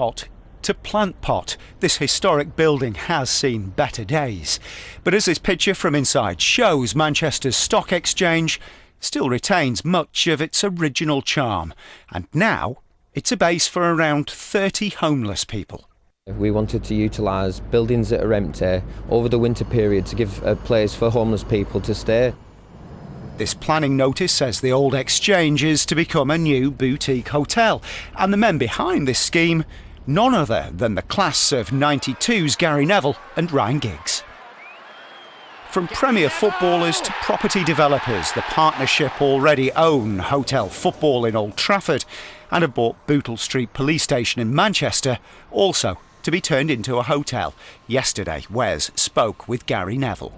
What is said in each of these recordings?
pot to plant pot. This historic building has seen better days. But as this picture from inside shows, Manchester's stock exchange still retains much of its original charm. And now it's a base for around 30 homeless people. We wanted to utilise buildings that are empty over the winter period to give a place for homeless people to stay. This planning notice says the old exchange is to become a new boutique hotel. And the men behind this scheme, none other than the class of '92's Gary Neville and Ryan Giggs. From Premier footballers to property developers, the partnership already own Hotel Football in Old Trafford and have bought Bootle Street Police Station in Manchester, also to be turned into a hotel. Yesterday, Wes spoke with Gary Neville.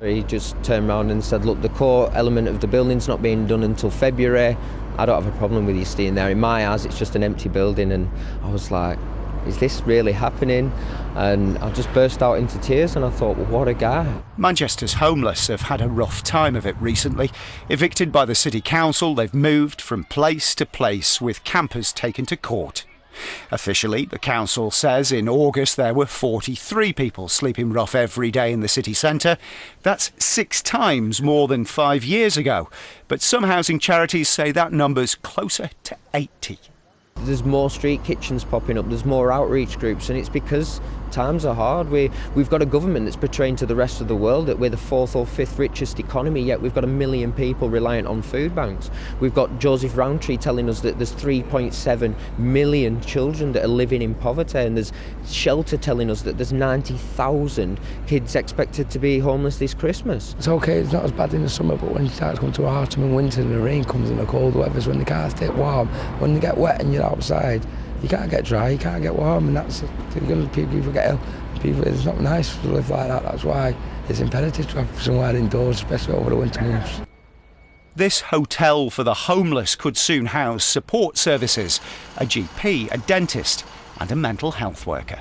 He just turned around and said, look, the core element of the building's not being done until February. I don't have a problem with you staying there. In my eyes, it's just an empty building. And I was like, is this really happening? And I just burst out into tears and I thought, well, what a guy. Manchester's homeless have had a rough time of it recently. Evicted by the city council, they've moved from place to place with campers taken to court. Officially, the council says in August there were 43 people sleeping rough every day in the city centre. That's 6 times more than 5 years ago. But some housing charities say that number's closer to 80. There's more street kitchens popping up, there's more outreach groups, and it's because times are hard. We've got a government that's portraying to the rest of the world that we're the 4th or 5th richest economy, yet we've got 1 million people reliant on food banks. We've got Joseph Rowntree telling us that there's 3.7 million children that are living in poverty, and there's Shelter telling us that there's 90,000 kids expected to be homeless this Christmas. It's okay, it's not as bad in the summer, but when you start to come to autumn and winter and the rain comes and the cold weather's when the cars stay warm, when they get wet and you're outside, you can't get dry, you can't get warm, and that's people get ill. It's not nice to live like that. That's why it's imperative to have somewhere indoors, especially over the winter months. This hotel for the homeless could soon house support services, a GP, a dentist and a mental health worker.